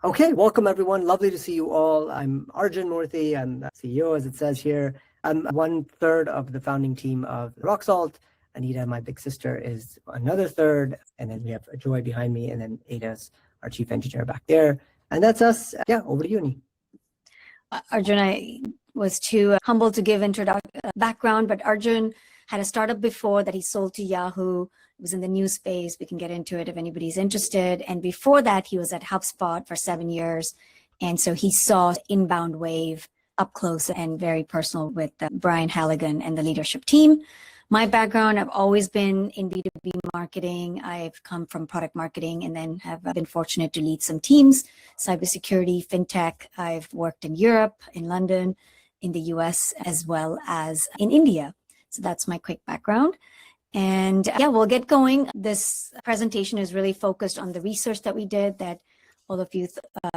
Okay, welcome everyone. Lovely to see you all. I'm Arjun Murthy. I'm the CEO, as it says here. I'm 1/3 of the founding team of Rocksalt. Anita, my big sister, is another third. And then we have Joy behind me, and then Ada's our chief engineer back there. And that's us. Yeah, over to you, Ani. Arjun, I was too humble to give background, but Arjun had a startup before that he sold to Yahoo. It was in the news space. We can get into it if anybody's interested. And before that, he was at HubSpot for 7 years. And so he saw inbound wave up close and very personal with Brian Halligan and the leadership team. My background, I've always been in B2B marketing. I've come from product marketing and then have been fortunate to lead some teams, cybersecurity, fintech. I've worked in Europe, in London, in the US, as well as in India. So that's my quick background. And yeah, we'll get going. This presentation is really focused on the research that we did that all of you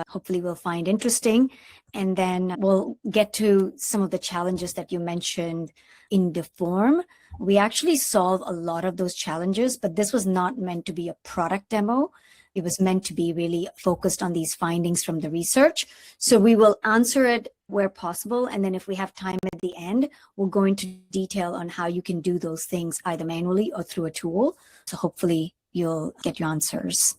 hopefully will find interesting. And then we'll get to some of the challenges that you mentioned in the form. We actually solve a lot of those challenges, but this was not meant to be a product demo. It was meant to be really focused on these findings from the research. So we will answer it where possible. And then if we have time at the end, we'll go into detail on how you can do those things either manually or through a tool. So hopefully you'll get your answers.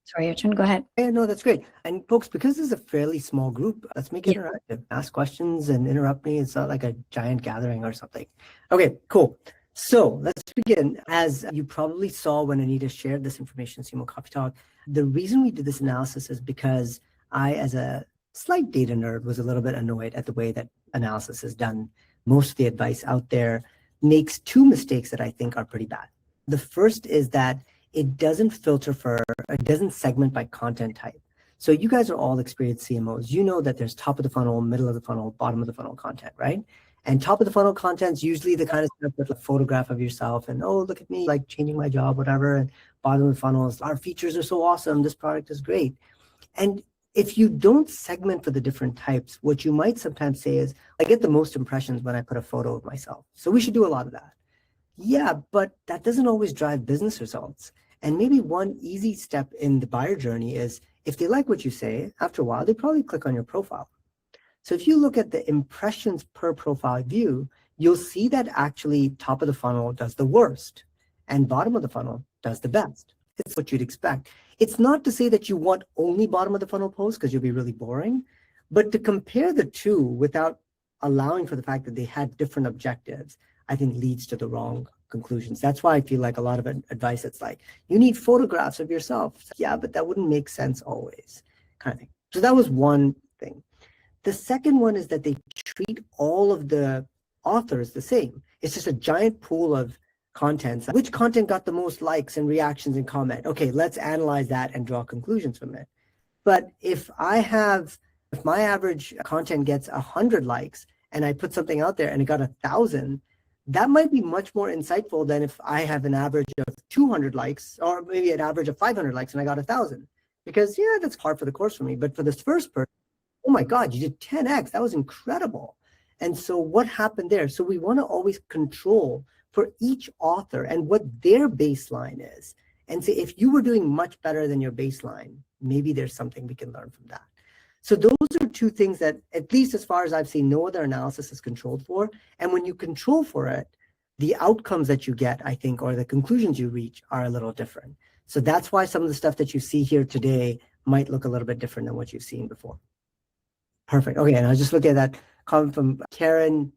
Sorry, Arjun, go ahead. Yeah, no, that's great. And folks, because this is a fairly small group, let's make it interactive. Ask questions and interrupt me. It's not like a giant gathering or something. Okay, cool. So let's begin. As you probably saw when Anita shared this information in CMO Coffee Talk, the reason we did this analysis is because I, as a slight data nerd, was a little bit annoyed at the way that analysis is done. Most of the advice out there makes two mistakes that I think are pretty bad. The first is that it doesn't it doesn't segment by content type. So you guys are all experienced CMOs. You know that there's top of the funnel, middle of the funnel, bottom of the funnel content, right? And top of the funnel content is usually the kind of stuff with a photograph of yourself and, oh, look at me, like changing my job, whatever. And bottom of the funnel is, our features are so awesome. This product is great. And if you don't segment for the different types, what you might sometimes say is, I get the most impressions when I put a photo of myself. So we should do a lot of that. Yeah, but that doesn't always drive business results. And maybe one easy step in the buyer journey is, if they like what you say, after a while, they probably click on your profile. So if you look at the impressions per profile view, you'll see that actually top of the funnel does the worst and bottom of the funnel does the best. It's what you'd expect. It's not to say that you want only bottom of the funnel posts because you'll be really boring, but to compare the two without allowing for the fact that they had different objectives, I think leads to the wrong conclusions. That's why I feel like a lot of advice, it's like, you need photographs of yourself. Yeah, but that wouldn't make sense always, kind of thing. So that was one thing. The second one is that they treat all of the authors the same. It's just a giant pool of content. Which content got the most likes and reactions and comment? Okay, let's analyze that and draw conclusions from it. But if my average content gets 100 likes and I put something out there and it got 1,000, that might be much more insightful than if I have an average of 200 likes or maybe an average of 500 likes and I got 1,000. Because yeah, that's par for the course for me. But for this first person, oh my God, you did 10x. That was incredible. And so what happened there? So we want to always control for each author and what their baseline is. And say, if you were doing much better than your baseline, maybe there's something we can learn from that. So those are two things that, at least as far as I've seen, no other analysis is controlled for. And when you control for it, the outcomes that you get, I think, or the conclusions you reach are a little different. So that's why some of the stuff that you see here today might look a little bit different than what you've seen before. Perfect. Okay, and I was just looking at that comment from Karen.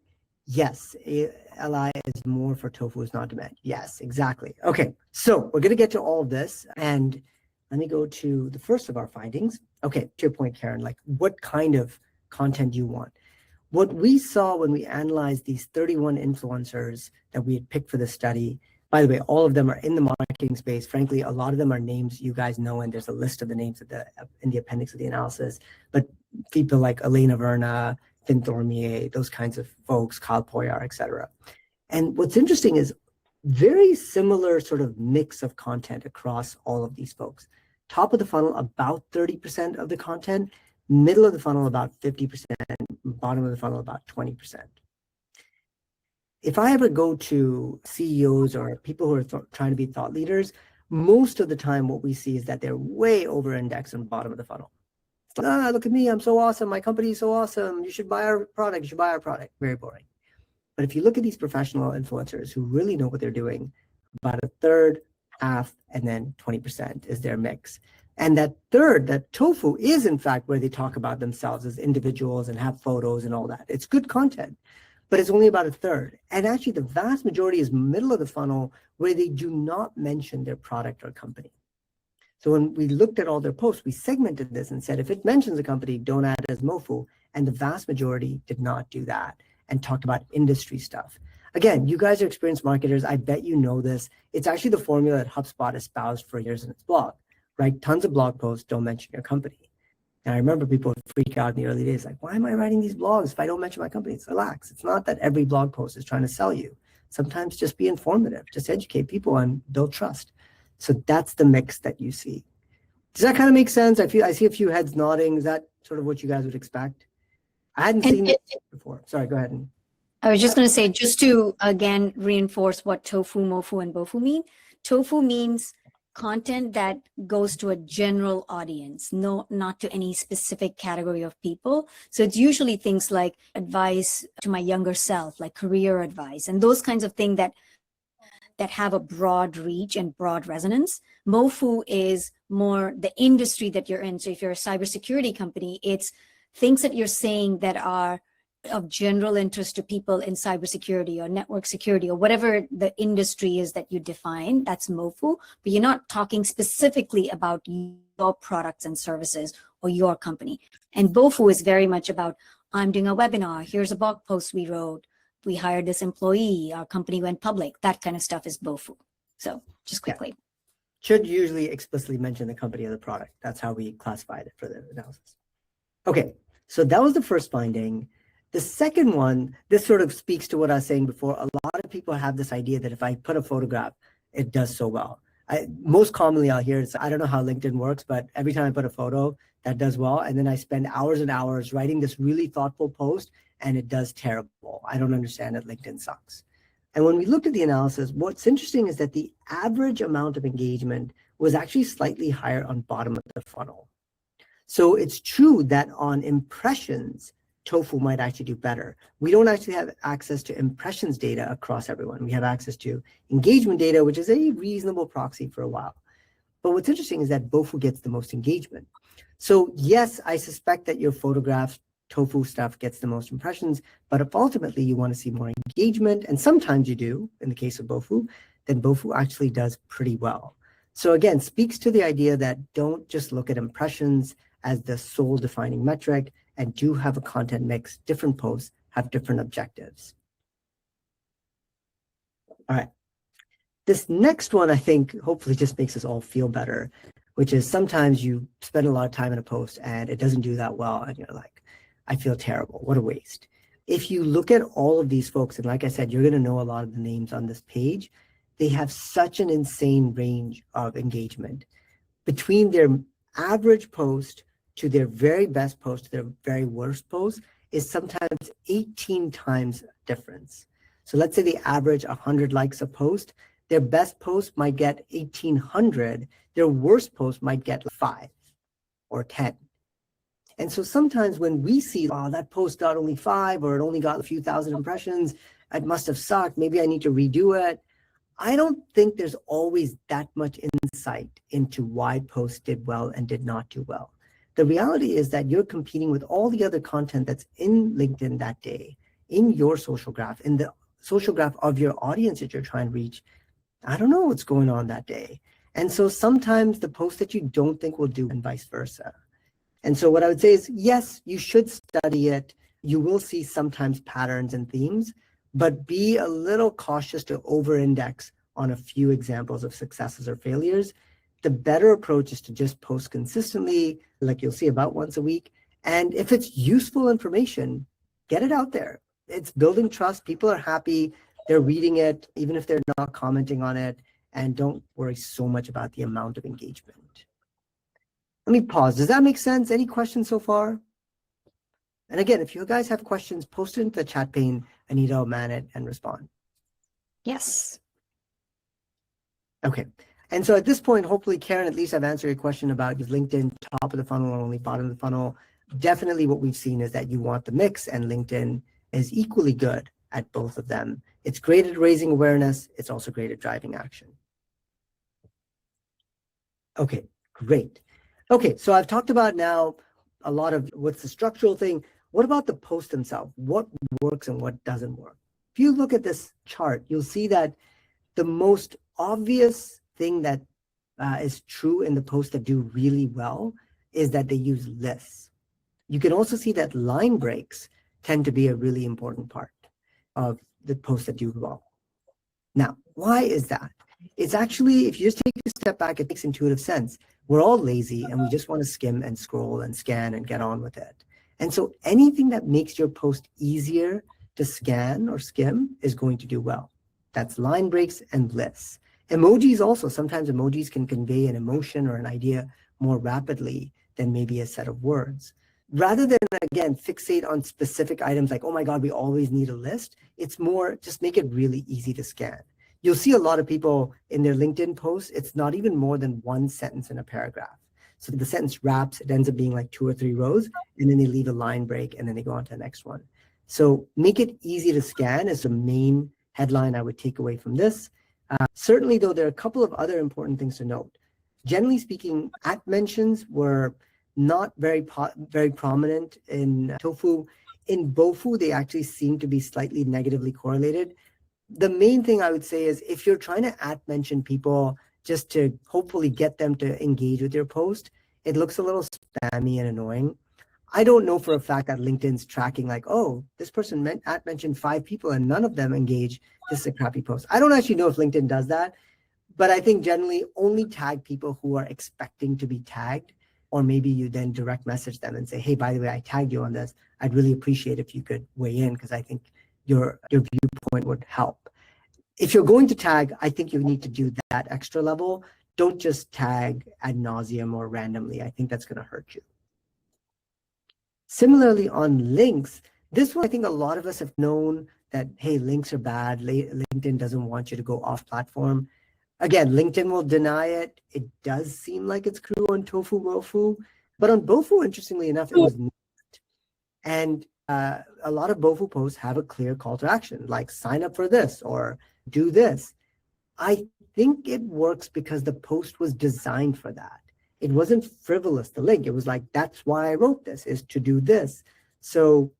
Yes, LI is more for ToFu is not demand. Yes, exactly. Okay, so we're going to get to all of this. And let me go to the first of our findings. Okay, to your point, Karen, like what kind of content do you want? What we saw when we analyzed these 31 influencers that we had picked for the study, by the way, all of them are in the marketing space. Frankly, a lot of them are names you guys know, and there's a list of the names in the appendix of the analysis. But people like Elena Verna, Finn Thormier, those kinds of folks, Kyle Poyar, et cetera. And what's interesting is very similar sort of mix of content across all of these folks. Top of the funnel, about 30% of the content, middle of the funnel, about 50%, bottom of the funnel, about 20%. If I ever go to CEOs or people who are trying to be thought leaders, most of the time what we see is that they're way over indexed on the bottom of the funnel. It's like, look at me, I'm so awesome. My company is so awesome. You should buy our product. You should buy our product. Very boring. But if you look at these professional influencers who really know what they're doing, about a third, half, and then 20% is their mix. And that third, that ToFu, is in fact where they talk about themselves as individuals and have photos and all that. It's good content, but it's only about a third. And actually the vast majority is middle of the funnel where they do not mention their product or company. So when we looked at all their posts, we segmented this and said, if it mentions a company, don't add it as MoFu. And the vast majority did not do that and talked about industry stuff. Again, you guys are experienced marketers. I bet you know this. It's actually the formula that HubSpot espoused for years in its blog, right? Tons of blog posts don't mention your company. And I remember people would freak out in the early days, like, why am I writing these blogs if I don't mention my company? It's relax. It's not that every blog post is trying to sell you. Sometimes just be informative, just educate people and build trust. So that's the mix that you see. Does that kind of make sense? I see a few heads nodding. Is that sort of what you guys would expect? I hadn't seen this before. Sorry, go ahead. I was just going to say, just to again reinforce what ToFu, MoFu, and BoFu mean. ToFu means content that goes to a general audience, not to any specific category of people. So it's usually things like advice to my younger self, like career advice, and those kinds of things that have a broad reach and broad resonance. MoFu is more the industry that you're in. So if you're a cybersecurity company, it's things that you're saying that are of general interest to people in cybersecurity or network security or whatever the industry is that you define. That's MoFu, but you're not talking specifically about your products and services or your company. And BoFu is very much about, I'm doing a webinar, here's a blog post we wrote, we hired this employee, our company went public. That kind of stuff is BoFu. So just quickly. Yeah. Should usually explicitly mention the company or the product. That's how we classified it for the analysis. Okay, so that was the first finding. The second one, this sort of speaks to what I was saying before. A lot of people have this idea that if I put a photograph, it does so well. Most commonly I'll hear is, I don't know how LinkedIn works, but every time I put a photo, that does well. And then I spend hours and hours writing this really thoughtful post and it does terrible. I don't understand it. LinkedIn sucks. And when we looked at the analysis, what's interesting is that the average amount of engagement was actually slightly higher on bottom of the funnel. So it's true that on impressions, ToFu might actually do better. We don't actually have access to impressions data across everyone. We have access to engagement data, which is a reasonable proxy for a while. But what's interesting is that BoFu gets the most engagement. So yes, I suspect that your photographs, ToFu stuff gets the most impressions, but if ultimately you want to see more engagement, and sometimes you do, in the case of BoFu, then BoFu actually does pretty well. So again, speaks to the idea that don't just look at impressions as the sole defining metric, and do have a content mix. Different posts have different objectives. All right. This next one, I think, hopefully just makes us all feel better, which is sometimes you spend a lot of time in a post and it doesn't do that well. And you're like, I feel terrible. What a waste. If you look at all of these folks, and like I said, you're going to know a lot of the names on this page, they have such an insane range of engagement. Between their average post to their very best post to their very worst post is sometimes 18 times difference. So let's say they average 100 likes a post. Their best post might get 1,800. Their worst post might get 5 or 10. And so sometimes when we see, oh, that post got only 5 or it only got a few thousand impressions, it must have sucked. Maybe I need to redo it. I don't think there's always that much insight into why posts did well and did not do well. The reality is that you're competing with all the other content that's in LinkedIn that day, in your social graph, in the social graph of your audience that you're trying to reach. I don't know what's going on that day. And so sometimes the post that you don't think will do and vice versa. And so what I would say is, yes, you should study it. You will see sometimes patterns and themes, but be a little cautious to over-index on a few examples of successes or failures. The better approach is to just post consistently, like you'll see about once a week. And if it's useful information, get it out there. It's building trust. People are happy. They're reading it, even if they're not commenting on it. And don't worry so much about the amount of engagement. Let me pause. Does that make sense? Any questions so far? And again, if you guys have questions, post it into the chat pane. Anita will man it and respond. Yes. Okay. And so at this point, hopefully, Karen, at least I've answered your question about is LinkedIn top of the funnel or only bottom of the funnel. Definitely what we've seen is that you want the mix, and LinkedIn is equally good at both of them. It's great at raising awareness. It's also great at driving action. Okay, great. Okay, so I've talked about now a lot of what's the structural thing. What about the post themselves? What works and what doesn't work? If you look at this chart, you'll see that the most obvious thing that is true in the posts that do really well is that they use lists. You can also see that line breaks tend to be a really important part of the posts that do well. Now, why is that? It's actually, if you just take a step back, it makes intuitive sense. We're all lazy and we just want to skim and scroll and scan and get on with it. And so anything that makes your post easier to scan or skim is going to do well. That's line breaks and lists. Emojis also, sometimes emojis can convey an emotion or an idea more rapidly than maybe a set of words. Rather than, again, fixate on specific items like, oh my God, we always need a list, it's more just make it really easy to scan. You'll see a lot of people in their LinkedIn posts, it's not even more than one sentence in a paragraph. So the sentence wraps, it ends up being like 2 or 3 rows, and then they leave a line break, and then they go on to the next one. So make it easy to scan is the main headline I would take away from this. Certainly, though, there are a couple of other important things to note. Generally speaking, at mentions were not very prominent in ToFu. In BoFu, they actually seem to be slightly negatively correlated. The main thing I would say is if you're trying to at mention people just to hopefully get them to engage with your post, it looks a little spammy and annoying. I don't know for a fact that LinkedIn's tracking like, oh, this person at mentioned 5 people and none of them engage. This is a crappy post. I don't actually know if LinkedIn does that, but I think generally only tag people who are expecting to be tagged, or maybe you then direct message them and say, hey, by the way, I tagged you on this. I'd really appreciate if you could weigh in because I think your viewpoint would help. If you're going to tag, I think you need to do that extra level. Don't just tag ad nauseum or randomly. I think that's going to hurt you. Similarly, on links, this one, I think a lot of us have known that, hey, links are bad. LinkedIn doesn't want you to go off platform. Again, LinkedIn will deny it. It does seem like it's true on ToFu, MoFu, but on BoFu, interestingly enough, it was not. And a lot of BoFu posts have a clear call to action, like sign up for this or do this. I think it works because the post was designed for that. It wasn't frivolous, the link. It was like, that's why I wrote this, is to do this. So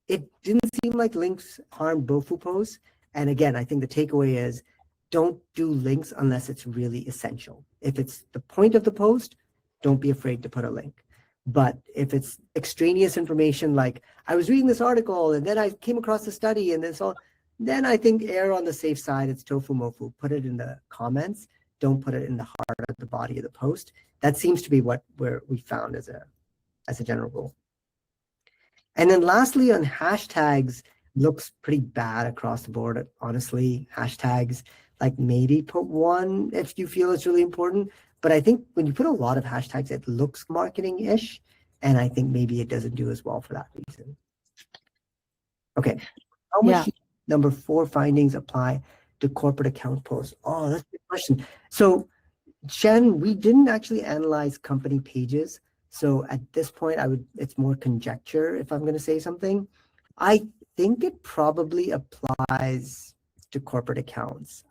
it didn't seem like links harmed BoFu posts. And again, I think the takeaway is don't do links unless it's really essential. If it's the point of the post, don't be afraid to put a link. But if it's extraneous information, like I was reading this article and then I came across the study and this all, then I think err on the safe side. It's ToFu, MoFu. Put it in the comments. Don't put it in the heart of the body of the post. That seems to be where we found as a general rule. And then lastly, on hashtags, looks pretty bad across the board. Honestly, hashtags, like maybe put one if you feel it's really important. But I think when you put a lot of hashtags, it looks marketing-ish. And I think maybe it doesn't do as well for that reason. Okay. How much do number 4 findings apply to corporate account posts? Oh, that's a good question. So Shannon, we didn't actually analyze company pages. So at this point, it's more conjecture if I'm going to say something. I think it probably applies to corporate accounts.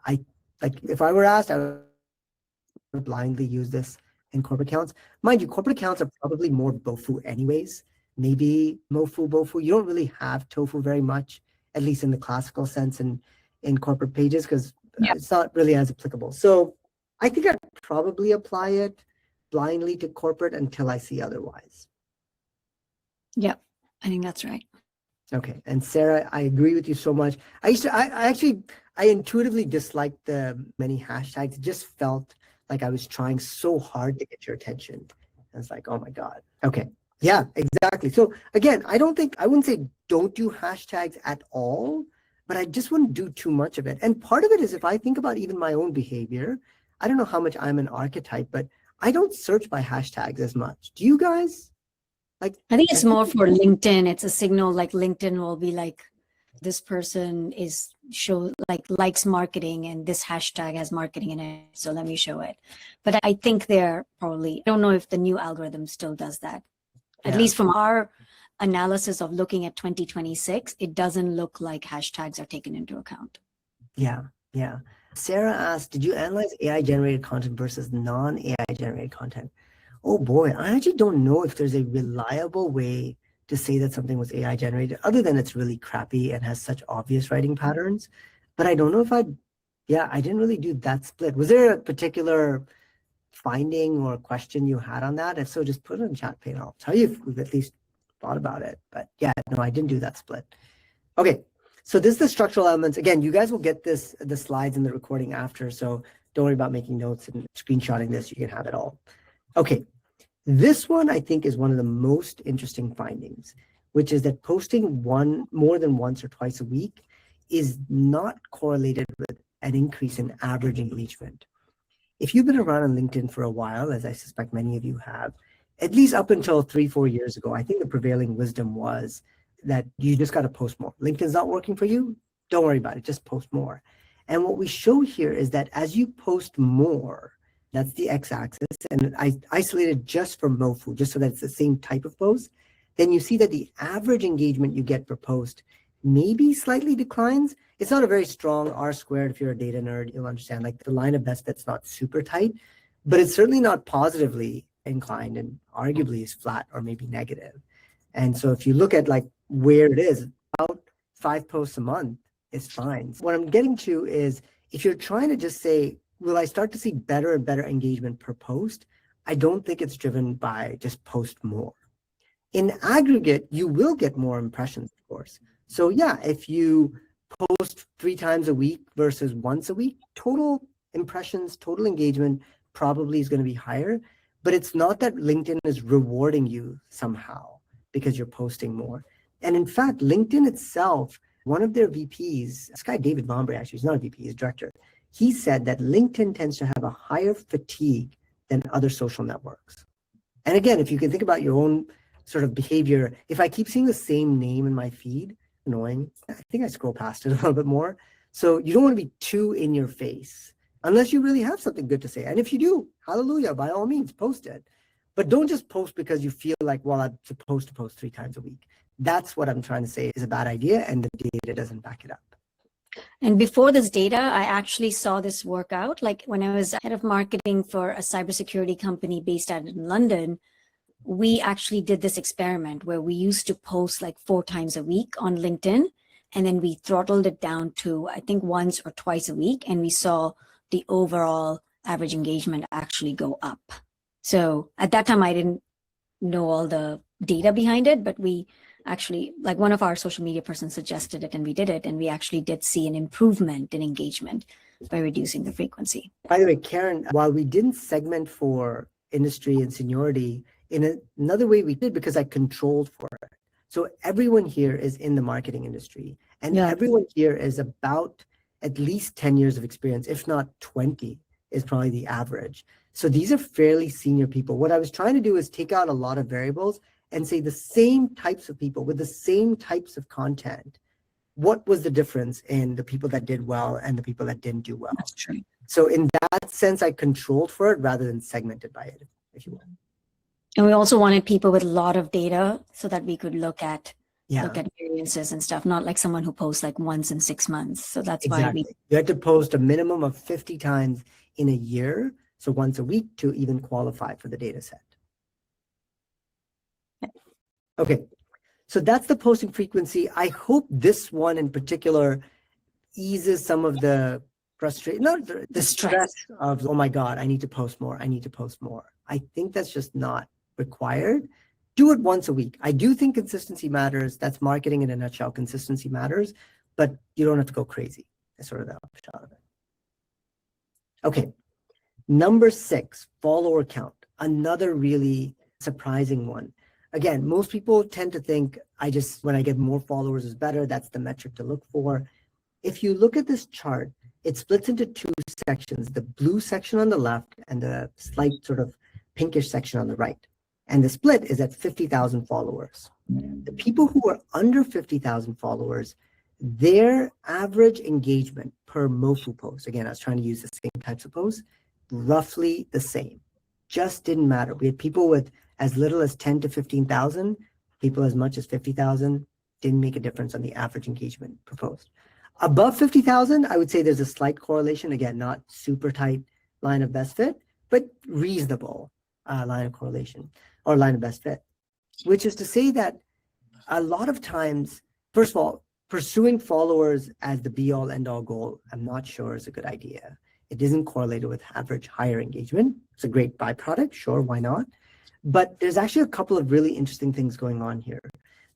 If I were asked, I would blindly use this in corporate accounts. Mind you, corporate accounts are probably more BoFu anyways. Maybe MoFu, BoFu. You don't really have ToFu very much, at least in the classical sense in corporate pages, because it's not really as applicable. So I think I'd probably apply it blindly to corporate until I see otherwise. Yeah, I think that's right. Okay, and Sarah, I agree with you so much. I intuitively disliked the many hashtags. It just felt like I was trying so hard to get your attention. I was like, oh my God. Okay, yeah, exactly. So again, I wouldn't say don't do hashtags at all, but I just wouldn't do too much of it. And part of it is if I think about even my own behavior, I don't know how much I'm an archetype, but I don't search by hashtags as much. Do you guys? I think it's more for LinkedIn. It's a signal like LinkedIn will be like, this person likes marketing and this hashtag has marketing in it, so let me show it. But I think I don't know if the new algorithm still does that. At least from our analysis of looking at 2026, it doesn't look like hashtags are taken into account. Yeah. Sarah asked, did you analyze AI generated content versus non-AI generated content? Oh boy, I actually don't know if there's a reliable way to say that something was AI generated, other than it's really crappy and has such obvious writing patterns. But I don't know if I didn't really do that split. Was there a particular finding or question you had on that? If so, just put it in chat pane. I'll tell you if we've at least thought about it. But yeah, no, I didn't do that split. Okay, so this is the structural elements. Again, you guys will get the slides in the recording after, so don't worry about making notes and screenshotting this. You can have it all. Okay, this one I think is one of the most interesting findings, which is that posting more than once or twice a week is not correlated with an increase in average engagement. If you've been around on LinkedIn for a while, as I suspect many of you have, at least up until 3-4 years ago, I think the prevailing wisdom was that you just got to post more. LinkedIn's not working for you? Don't worry about it, just post more. And what we show here is that as you post more, that's the x-axis, and I isolated just for MoFu, just so that it's the same type of post, then you see that the average engagement you get per post maybe slightly declines. It's not a very strong R-squared. If you're a data nerd, you'll understand, like the line of best that's not super tight, but it's certainly not positively inclined, and arguably is flat or maybe negative. And so if you look at like where it is, about 5 posts a month is fine. What I'm getting to is, if you're trying to just say, will I start to see better and better engagement per post? I don't think it's driven by just post more. In aggregate, you will get more impressions, of course. So yeah, if you post 3 times a week versus once a week, total impressions, total engagement probably is going to be higher, but it's not that LinkedIn is rewarding you somehow because you're posting more. And in fact, LinkedIn itself, one of their VPs, this guy David Mombre, actually, he's not a VP, he's director, he said that LinkedIn tends to have a higher fatigue than other social networks. And again, if you can think about your own sort of behavior, if I keep seeing the same name in my feed, annoying, I think I scroll past it a little bit more. So you don't want to be too in your face unless you really have something good to say. And if you do, hallelujah, by all means, post it. But don't just post because you feel like, well, I'm supposed to post 3 times a week. That's what I'm trying to say is a bad idea, and the data doesn't back it up. And before this data, I actually saw this work out. Like when I was head of marketing for a cybersecurity company based out in London, we actually did this experiment where we used to post like 4 times a week on LinkedIn, and then we throttled it down to, I think, once or twice a week, and we saw the overall average engagement actually go up. So at that time, I didn't know all the data behind it, but we actually, like one of our social media persons suggested it and we did it, and we actually did see an improvement in engagement by reducing the frequency. By the way, Karen, while we didn't segment for industry and seniority, in another way we did, because I controlled for it. So everyone here is in the marketing industry, and everyone here is about at least 10 years of experience, if not 20 is probably the average. So these are fairly senior people. What I was trying to do is take out a lot of variables and say the same types of people with the same types of content, what was the difference in the people that did well and the people that didn't do well? That's true. So in that sense, I controlled for it rather than segmented by it, if you will. And we also wanted people with a lot of data so that we could look at variances and stuff, not like someone who posts like once in 6 months. So that's why you had to post a minimum of 50 times in a year, so once a week, to even qualify for the data set. Okay, so that's the posting frequency. I hope this one in particular eases some of the frustration, not the stress of, oh my God, I need to post more, I need to post more. I think that's just not required. Do it once a week. I do think consistency matters. That's marketing in a nutshell. Consistency matters, but you don't have to go crazy. That's sort of the upshot of it. Okay, number 6, follower count. Another really surprising one. Again, most people tend to think when I get more followers is better. That's the metric to look for. If you look at this chart, it splits into 2 sections, the blue section on the left and the slight sort of pinkish section on the right. And the split is at 50,000 followers. The people who are under 50,000 followers, their average engagement per MoFu post, again, I was trying to use the same types of posts, roughly the same. Just didn't matter. We had people with as little as 10 to 15,000, people as much as 50,000, didn't make a difference on the average engagement per post. Above 50,000, I would say there's a slight correlation. Again, not super tight line of best fit, but reasonable line of correlation or line of best fit, which is to say that a lot of times, first of all, pursuing followers as the be-all, end-all goal, I'm not sure is a good idea. It isn't correlated with average higher engagement. It's a great byproduct, sure, why not? But there's actually a couple of really interesting things going on here.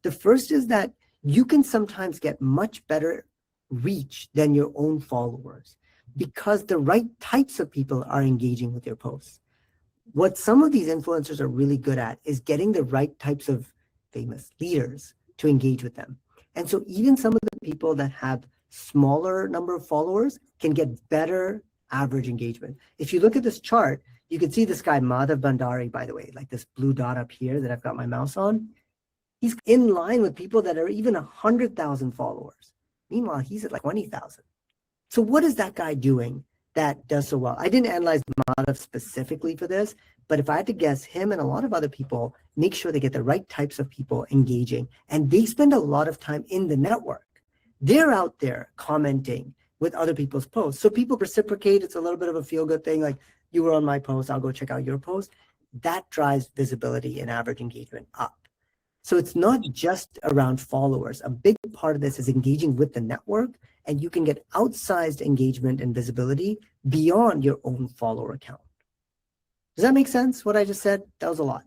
The first is that you can sometimes get much better reach than your own followers because the right types of people are engaging with your posts. What some of these influencers are really good at is getting the right types of famous leaders to engage with them. And so even some of the people that have smaller number of followers can get better average engagement. If you look at this chart, you can see this guy, Madhav Bhandari, by the way, like this blue dot up here that I've got my mouse on. He's in line with people that are even 100,000 followers. Meanwhile, he's at like 20,000. So what is that guy doing that does so well? I didn't analyze Madhav specifically for this, but if I had to guess, him and a lot of other people make sure they get the right types of people engaging, and they spend a lot of time in the network. They're out there commenting with other people's posts. So people reciprocate. It's a little bit of a feel-good thing, like you were on my post, I'll go check out your post. That drives visibility and average engagement up. So it's not just around followers. A big part of this is engaging with the network, and you can get outsized engagement and visibility beyond your own follower account. Does that make sense, what I just said? That was a lot.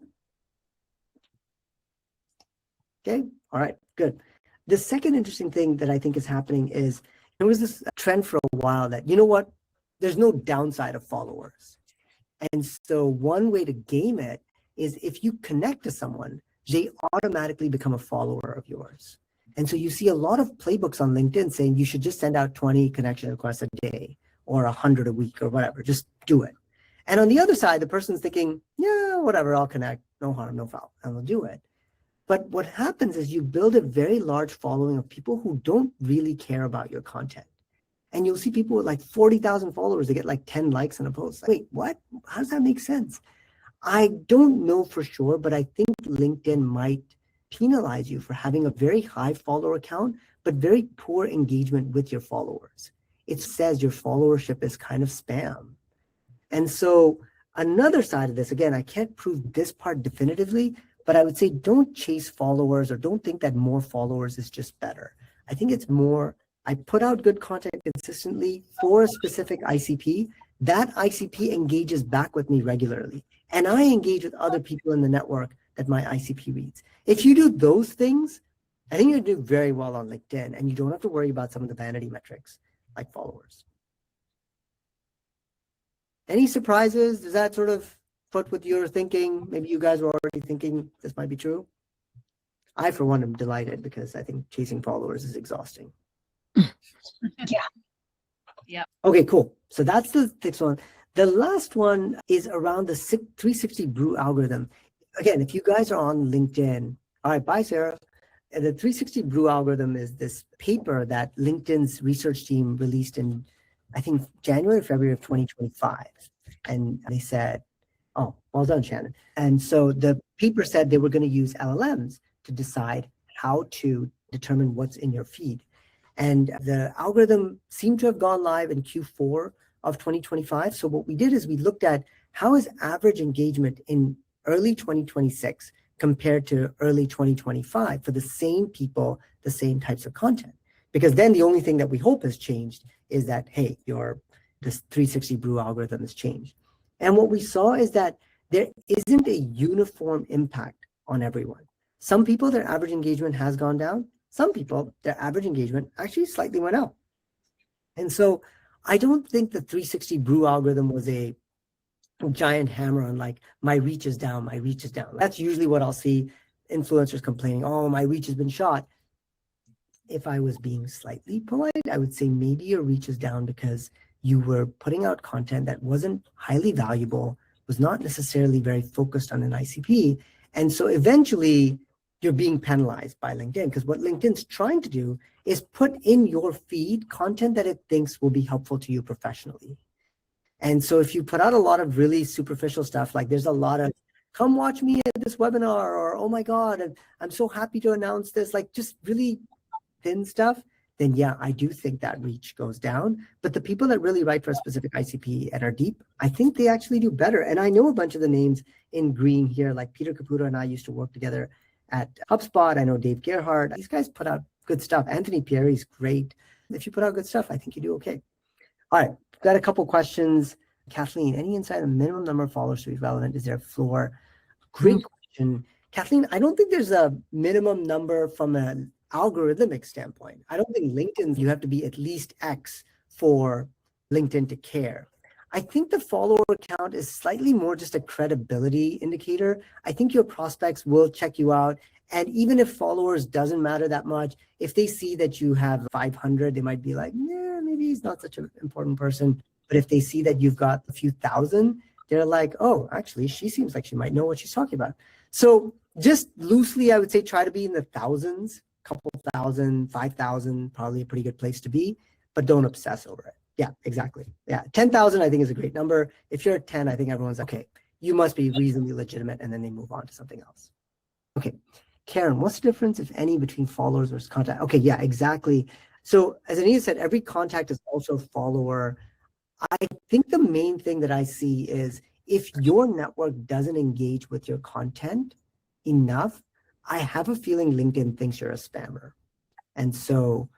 Okay, all right, good. The second interesting thing that I think is happening is there was this trend for a while that, you know what, there's no downside of followers. And so one way to game it is if you connect to someone, they automatically become a follower of yours. And so you see a lot of playbooks on LinkedIn saying you should just send out 20 connection requests a day or 100 a week or whatever, just do it. And on the other side, the person's thinking, yeah, whatever, I'll connect, no harm, no foul, and they'll do it. But what happens is you build a very large following of people who don't really care about your content. And you'll see people with like 40,000 followers, they get like 10 likes on a post. Like, wait, what? How does that make sense? I don't know for sure, but I think LinkedIn might penalize you for having a very high follower count, but very poor engagement with your followers. It says your followership is kind of spam. And so another side of this, again, I can't prove this part definitively, but I would say don't chase followers or don't think that more followers is just better. I think it's more, I put out good content consistently for a specific ICP. That ICP engages back with me regularly. And I engage with other people in the network that my ICP reads. If you do those things, I think you'll do very well on LinkedIn, and you don't have to worry about some of the vanity metrics like followers. Any surprises? Does that sort of fit with your thinking? Maybe you guys were already thinking this might be true. I, for one, am delighted because I think chasing followers is exhausting. Yeah. Yeah. Okay, cool. So that's the next one. The last one is around the 360 Brew algorithm. Again, if you guys are on LinkedIn, all right, bye, Sarah. The 360 Brew algorithm is this paper that LinkedIn's research team released in, I think, January or February of 2025. And they said, oh, well done, Shannon. And so the paper said they were going to use LLMs to decide how to determine what's in your feed. And the algorithm seemed to have gone live in Q4 of 2025. So what we did is we looked at how is average engagement in early 2026 compared to early 2025 for the same people, the same types of content. Because then the only thing that we hope has changed is that, hey, this 360 Brew algorithm has changed. And what we saw is that there isn't a uniform impact on everyone. Some people, their average engagement has gone down. Some people, their average engagement actually slightly went up. And so I don't think the 360 Brew algorithm was a giant hammer on like, my reach is down, my reach is down. That's usually what I'll see influencers complaining, oh, my reach has been shot. If I was being slightly polite, I would say maybe your reach is down because you were putting out content that wasn't highly valuable, was not necessarily very focused on an ICP. And so eventually you're being penalized by LinkedIn, because what LinkedIn's trying to do is put in your feed content that it thinks will be helpful to you professionally. And so if you put out a lot of really superficial stuff, like there's a lot of, come watch me at this webinar, or, oh my God, I'm so happy to announce this, like just really thin stuff, then yeah, I do think that reach goes down. But the people that really write for a specific ICP and are deep, I think they actually do better. And I know a bunch of the names in green here, like Peter Caputo and I used to work together at HubSpot. I know Dave Gerhardt. These guys put out good stuff. Anthony Pieri's great. If you put out good stuff, I think you do okay. All right, got a couple questions. Kathleen, any insight on minimum number of followers to be relevant? Is there a floor? Great question. Kathleen, I don't think there's a minimum number from an algorithmic standpoint. I don't think LinkedIn, you have to be at least X for LinkedIn to care. I think the follower count is slightly more just a credibility indicator. I think your prospects will check you out. And even if followers doesn't matter that much, if they see that you have 500, they might be like, yeah, maybe he's not such an important person. But if they see that you've got a few thousand, they're like, oh, actually, she seems like she might know what she's talking about. So just loosely, I would say try to be in the thousands, couple thousand, 5,000, probably a pretty good place to be, but don't obsess over it. Yeah, exactly. Yeah, 10,000 I think is a great number. If you're at 10, I think everyone's okay. You must be reasonably legitimate, and then they move on to something else. Okay, Karen, what's the difference, if any, between followers versus contact? Okay, yeah, exactly. So as Anita said, every contact is also a follower. I think the main thing that I see is if your network doesn't engage with your content enough, I have a feeling LinkedIn thinks you're a spammer. And so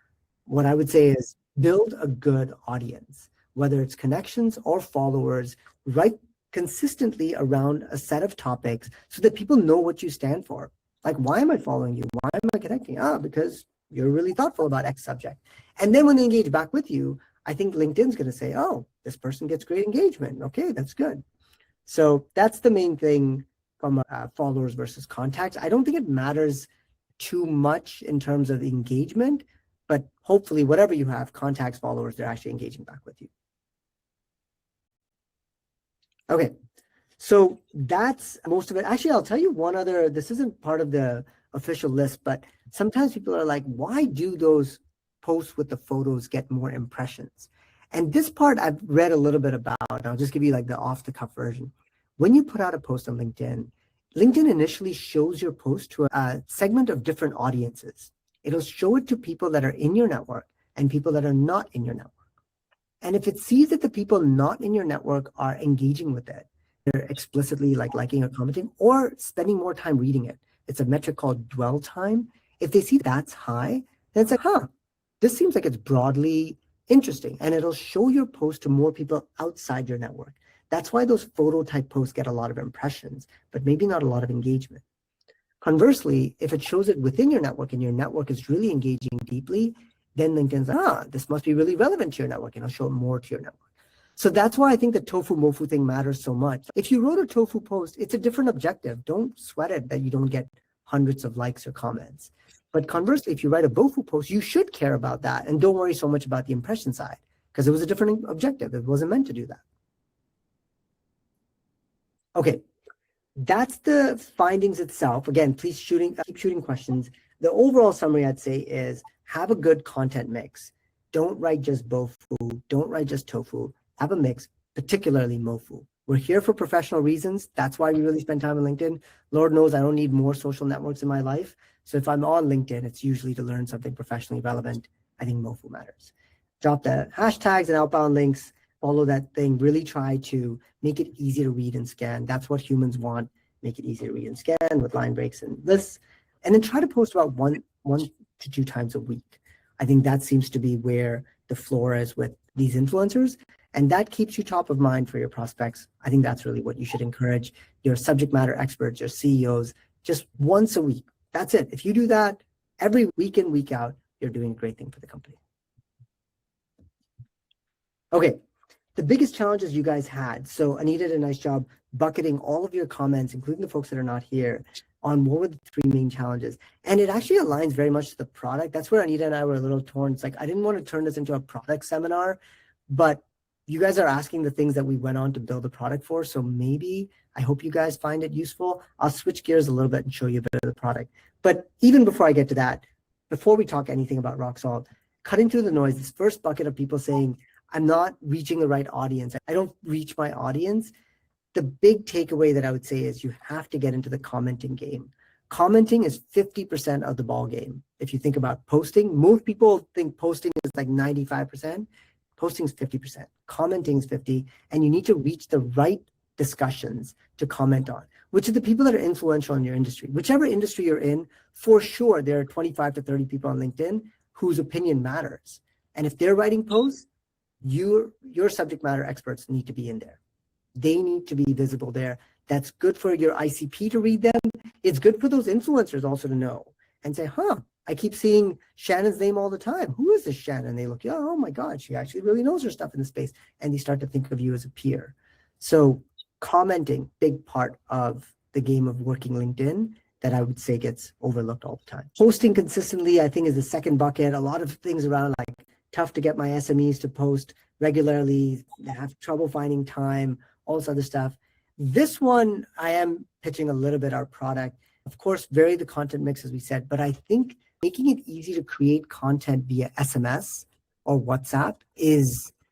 what I would say is build a good audience, whether it's connections or followers, write consistently around a set of topics so that people know what you stand for. Like, why am I following you? Why am I connecting? Because you're really thoughtful about X subject. And then when they engage back with you, I think LinkedIn's going to say, oh, this person gets great engagement. Okay, that's good. So that's the main thing from followers versus contacts. I don't think it matters too much in terms of engagement, but hopefully whatever you have, contacts, followers, they're actually engaging back with you. Okay, so that's most of it. Actually, I'll tell you one other, this isn't part of the official list, but sometimes people are like, why do those posts with the photos get more impressions? And this part I've read a little bit about. I'll just give you like the off-the-cuff version. When you put out a post on LinkedIn, LinkedIn initially shows your post to a segment of different audiences. It'll show it to people that are in your network and people that are not in your network. And if it sees that the people not in your network are engaging with it, they're explicitly like liking or commenting or spending more time reading it. It's a metric called dwell time. If they see that's high, then it's like, this seems like it's broadly interesting. And it'll show your post to more people outside your network. That's why those photo type posts get a lot of impressions, but maybe not a lot of engagement. Conversely, if it shows it within your network and your network is really engaging deeply, then LinkedIn's like, this must be really relevant to your network, and I'll show it more to your network. So that's why I think the ToFu MoFu thing matters so much. If you wrote a ToFu post, it's a different objective. Don't sweat it that you don't get hundreds of likes or comments. But conversely, if you write a BoFu post, you should care about that and don't worry so much about the impression side because it was a different objective. It wasn't meant to do that. Okay, that's the findings itself. Again, please keep shooting questions. The overall summary I'd say is have a good content mix. Don't write just BoFu. Don't write just ToFu. Have a mix, particularly MoFu. We're here for professional reasons. That's why we really spend time on LinkedIn. Lord knows I don't need more social networks in my life. So if I'm on LinkedIn, it's usually to learn something professionally relevant. I think MoFu matters. Drop the hashtags and outbound links. Follow that thing. Really try to make it easy to read and scan. That's what humans want. Make it easy to read and scan with line breaks and lists. And then try to post about one to two times a week. I think that seems to be where the floor is with these influencers. And that keeps you top of mind for your prospects. I think that's really what you should encourage your subject matter experts, your CEOs, just once a week. That's it. If you do that every week in, week out, you're doing a great thing for the company. Okay, the biggest challenges you guys had. So Anita did a nice job bucketing all of your comments, including the folks that are not here, on what were the three main challenges. And it actually aligns very much to the product. That's where Anita and I were a little torn. It's like, I didn't want to turn this into a product seminar, but you guys are asking the things that we went on to build a product for. So maybe I hope you guys find it useful. I'll switch gears a little bit and show you a bit of the product. But even before I get to that, before we talk anything about Rocksalt, cutting through the noise, this first bucket of people saying, I'm not reaching the right audience. I don't reach my audience. The big takeaway that I would say is you have to get into the commenting game. Commenting is 50% of the ball game. If you think about posting, most people think posting is like 95%. Posting is 50%. Commenting is 50%. And you need to reach the right discussions to comment on, which are the people that are influential in your industry. Whichever industry you're in, for sure, there are 25 to 30 people on LinkedIn whose opinion matters. And if they're writing posts, your subject matter experts need to be in there. They need to be visible there. That's good for your ICP to read them. It's good for those influencers also to know and say, I keep seeing Shannon's name all the time. Who is this Shannon? They look, oh my God, she actually really knows her stuff in the space. And they start to think of you as a peer. So commenting, big part of the game of working LinkedIn that I would say gets overlooked all the time. Posting consistently, I think, is the second bucket. A lot of things around like tough to get my SMEs to post regularly, they have trouble finding time, all this other stuff. This one, I am pitching a little bit our product. Of course, vary the content mix, as we said, but I think making it easy to create content via SMS or WhatsApp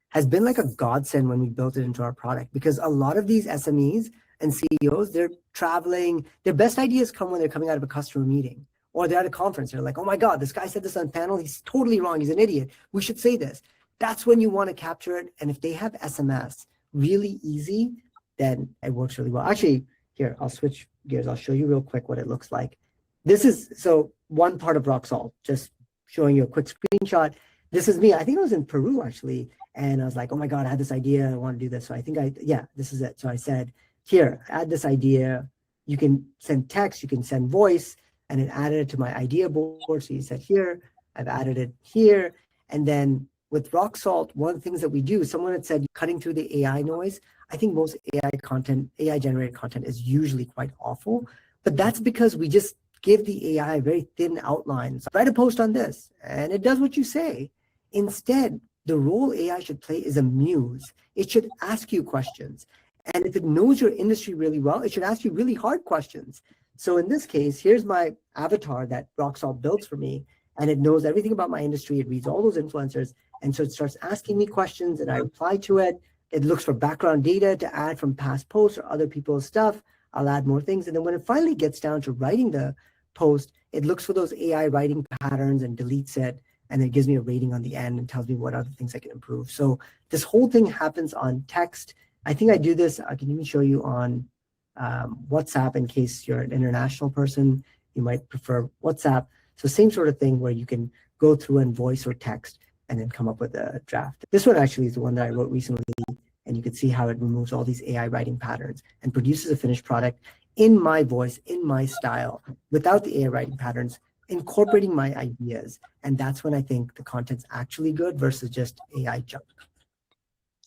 has been like a godsend when we built it into our product, because a lot of these SMEs and CEOs, they're traveling. Their best ideas come when they're coming out of a customer meeting or they're at a conference. They're like, oh my God, this guy said this on panel. He's totally wrong. He's an idiot. We should say this. That's when you want to capture it. And if they have SMS really easy, then it works really well. Actually, here, I'll switch gears. I'll show you real quick what it looks like. This is, so one part of Rocksalt, just showing you a quick screenshot. This is me. I think I was in Peru, actually. And I was like, oh my God, I had this idea. I want to do this. So I think this is it. So I said, here, add this idea. You can send text, you can send voice, and it added it to my idea board. So you said here, I've added it here. And then with Rocksalt, one of the things that we do, someone had said cutting through the AI noise. I think most AI generated content is usually quite awful, but that's because we just give the AI very thin outlines. Write a post on this, and it does what you say. Instead, the role AI should play is a muse. It should ask you questions. And if it knows your industry really well, it should ask you really hard questions. So in this case, here's my avatar that Rocksalt built for me, and it knows everything about my industry. It reads all those influencers. And so it starts asking me questions, and I reply to it. It looks for background data to add from past posts or other people's stuff. I'll add more things. And then when it finally gets down to writing the post, it looks for those AI writing patterns and deletes it. And it gives me a rating on the end and tells me what other things I can improve. So this whole thing happens on text. I think I do this, I can even show you on WhatsApp in case you're an international person. You might prefer WhatsApp. So same sort of thing where you can go through and voice or text and then come up with a draft. This one actually is the one that I wrote recently, and you can see how it removes all these AI writing patterns and produces a finished product in my voice, in my style, without the AI writing patterns, incorporating my ideas. And that's when I think the content's actually good versus just AI junk.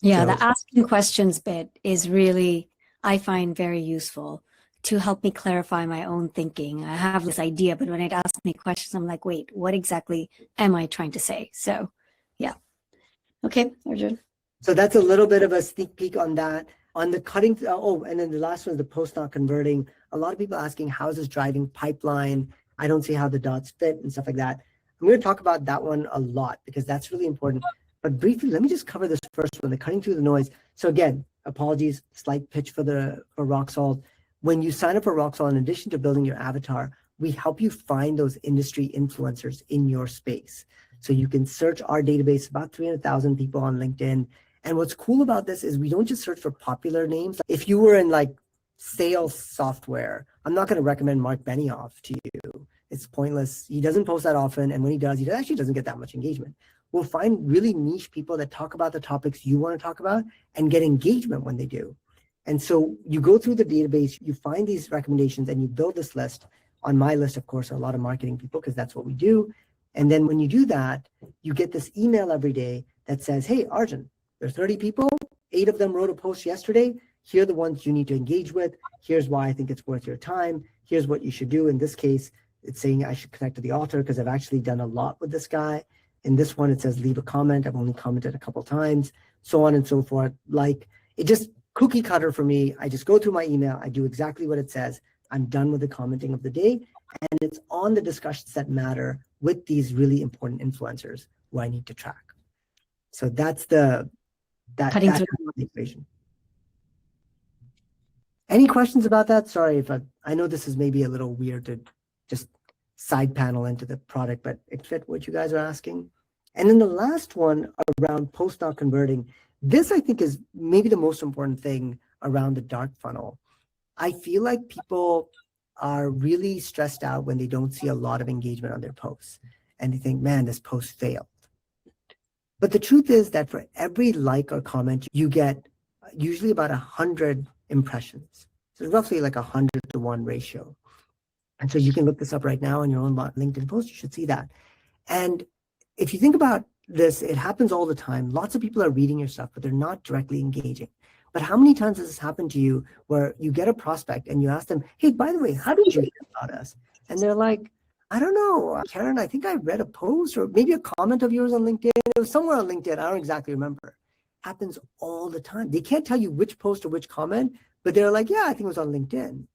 Yeah, the asking questions bit is really, I find, very useful to help me clarify my own thinking. I have this idea, but when it asks me questions, I'm like, wait, what exactly am I trying to say? So, yeah. Okay, Arjun. So that's a little bit of a sneak peek on that. On the cutting, and then the last one is the post not converting. A lot of people asking, how is this driving pipeline? I don't see how the dots fit and stuff like that. I'm going to talk about that one a lot because that's really important. But briefly, let me just cover this first one, the cutting through the noise. So again, apologies, slight pitch for Rocksalt. When you sign up for Rocksalt, in addition to building your avatar, we help you find those industry influencers in your space. So you can search our database, about 300,000 people on LinkedIn. And what's cool about this is we don't just search for popular names. If you were in like sales software, I'm not going to recommend Mark Benioff to you. It's pointless. He doesn't post that often. And when he does, he actually doesn't get that much engagement. We'll find really niche people that talk about the topics you want to talk about and get engagement when they do. And so you go through the database, you find these recommendations, and you build this list. On my list, of course, are a lot of marketing people because that's what we do. And then when you do that, you get this email every day that says, hey, Arjun, there are 30 people, 8 of them wrote a post yesterday. Here are the ones you need to engage with. Here's why I think it's worth your time. Here's what you should do. In this case, it's saying I should connect to the author because I've actually done a lot with this guy. In this one, it says leave a comment. I've only commented a couple times, so on and so forth. Like, it just cookie cutter for me. I just go through my email. I do exactly what it says. I'm done with the commenting of the day. And it's on the discussions that matter with these really important influencers who I need to track. So that's the equation. Any questions about that? Sorry if I know this is maybe a little weird to just side panel into the product, but it fit what you guys are asking. And then the last one around post not converting. This I think is maybe the most important thing around the dark funnel. I feel like people are really stressed out when they don't see a lot of engagement on their posts. And they think, man, this post failed. But the truth is that for every like or comment, you get usually about 100 impressions. So roughly like 100-to-1 ratio. And so you can look this up right now on your own LinkedIn post. You should see that. And if you think about this, it happens all the time. Lots of people are reading your stuff, but they're not directly engaging. But how many times has this happened to you where you get a prospect and you ask them, hey, by the way, how did you hear about us? And they're like, I don't know, Karen, I think I read a post or maybe a comment of yours on LinkedIn. It was somewhere on LinkedIn. I don't exactly remember. Happens all the time. They can't tell you which post or which comment, but they're like, yeah, I think it was on LinkedIn.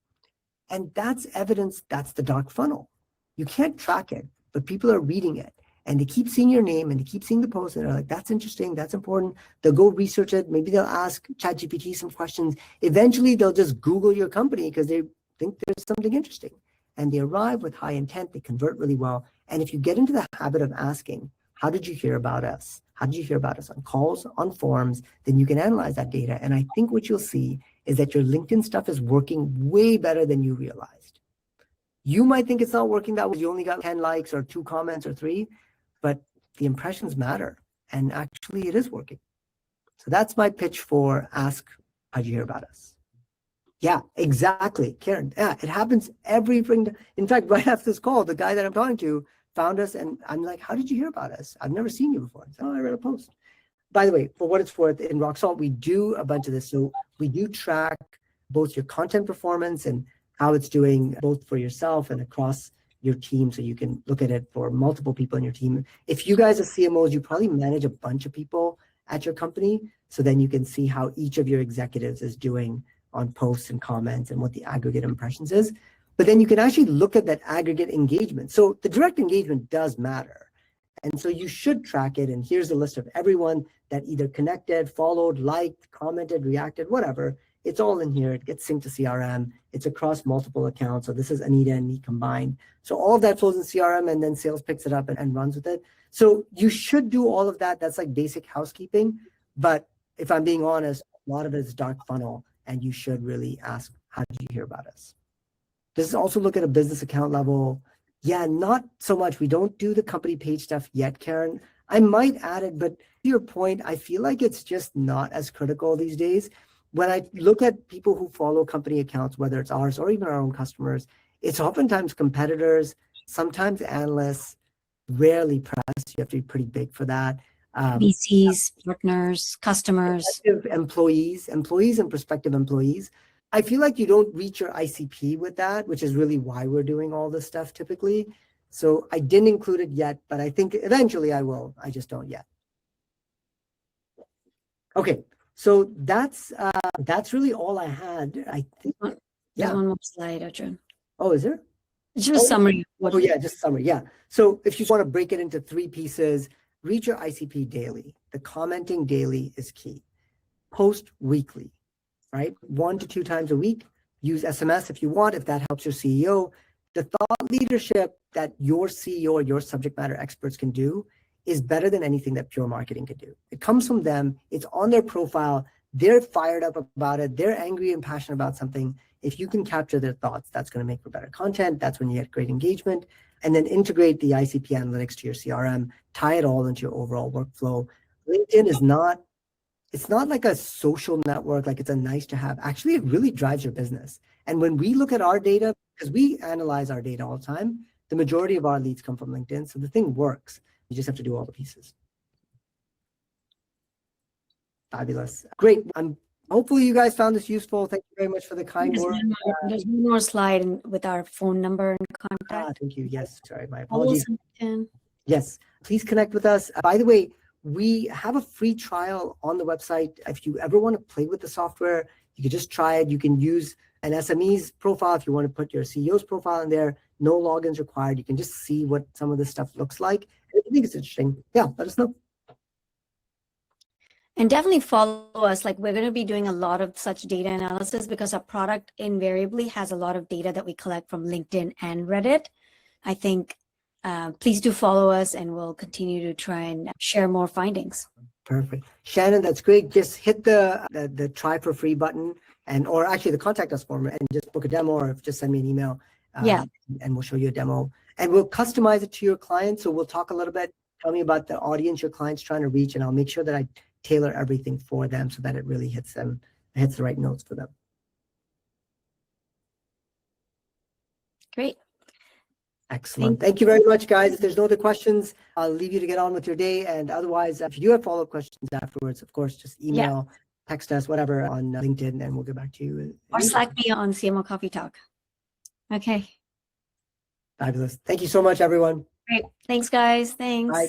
And that's evidence that's the dark funnel. You can't track it, but people are reading it. And they keep seeing your name and they keep seeing the post and they're like, that's interesting, that's important. They'll go research it. Maybe they'll ask ChatGPT some questions. Eventually, they'll just Google your company because they think there's something interesting. And they arrive with high intent. They convert really well. And if you get into the habit of asking, how did you hear about us? How did you hear about us on calls, on forums? Then you can analyze that data. And I think what you'll see is that your LinkedIn stuff is working way better than you realized. You might think it's not working that way. You only got 10 likes or 2 comments or 3. But the impressions matter, and actually it is working. So that's my pitch for ask, how'd you hear about us? Yeah, exactly, Karen. Yeah, it happens every spring. In fact, right after this call, the guy that I'm talking to found us, and I'm like, how did you hear about us? I've never seen you before. So I read a post. By the way, for what it's worth, in Rocksalt, we do a bunch of this. So we do track both your content performance and how it's doing both for yourself and across your team, so you can look at it for multiple people in your team. If you guys are CMOs, you probably manage a bunch of people at your company, so then you can see how each of your executives is doing on posts and comments and what the aggregate impressions is. But then you can actually look at that aggregate engagement. So the direct engagement does matter. And so you should track it. And here's a list of everyone that either connected, followed, liked, commented, reacted, whatever. It's all in here. It gets synced to CRM. It's across multiple accounts. So this is Anita and me combined. So all of that flows in CRM, and then sales picks it up and runs with it. So you should do all of that. That's like basic housekeeping. But if I'm being honest, a lot of it is dark funnel, and you should really ask, how did you hear about us? Does it also look at a business account level? Yeah, not so much. We don't do the company page stuff yet, Karen. I might add it, but to your point, I feel like it's just not as critical these days. When I look at people who follow company accounts, whether it's ours or even our own customers, it's oftentimes competitors, sometimes analysts, rarely press. You have to be pretty big for that. VCs, partners, customers. Employees and prospective employees. I feel like you don't reach your ICP with that, which is really why we're doing all this stuff typically. So I didn't include it yet, but I think eventually I will. I just don't yet. Okay, so that's really all I had. I think. There's one more slide, Arjun. Oh, is there? It's just a summary. Oh yeah, just summary. Yeah. So if you want to break it into 3 pieces, reach your ICP daily. The commenting daily is key. Post weekly, right? 1 to 2 times a week. Use SMS if you want, if that helps your CEO. The thought leadership that your CEO or your subject matter experts can do is better than anything that pure marketing could do. It comes from them. It's on their profile. They're fired up about it. They're angry and passionate about something. If you can capture their thoughts, that's going to make for better content. That's when you get great engagement. And then integrate the ICP analytics to your CRM, tie it all into your overall workflow. LinkedIn is not, it's not like a social network, like it's a nice to have. Actually, it really drives your business. And when we look at our data, because we analyze our data all the time, the majority of our leads come from LinkedIn. So the thing works. You just have to do all the pieces. Fabulous. Great. Hopefully you guys found this useful. Thank you very much for the kind words. There's one more slide with our phone number and contact. Thank you. Yes. Sorry, my apologies. LinkedIn. Yes. Please connect with us. By the way, we have a free trial on the website. If you ever want to play with the software, you can just try it. You can use an SME's profile if you want to put your CEO's profile in there. No logins required. You can just see what some of this stuff looks like. If you think it's interesting, yeah, let us know. And definitely follow us. Like, we're going to be doing a lot of such data analysis because our product invariably has a lot of data that we collect from LinkedIn and Reddit. I think please do follow us, and we'll continue to try and share more findings. Perfect. Shannon, that's great. Just hit the try for free button, or actually the contact us form, and just book a demo, or just send me an email. And we'll show you a demo, and we'll customize it to your client. So we'll talk a little bit. Tell me about the audience your client's trying to reach, and I'll make sure that I tailor everything for them so that it really hits the right notes for them. Great. Excellent. Thank you very much, guys. If there's no other questions, I'll leave you to get on with your day. And otherwise, if you do have follow-up questions afterwards, of course, just email, text us, whatever, on LinkedIn, and we'll get back to you. Or Slack me on CMO Coffee Talk. Okay. Fabulous. Thank you so much, everyone. Great. Thanks, guys. Thanks. Bye.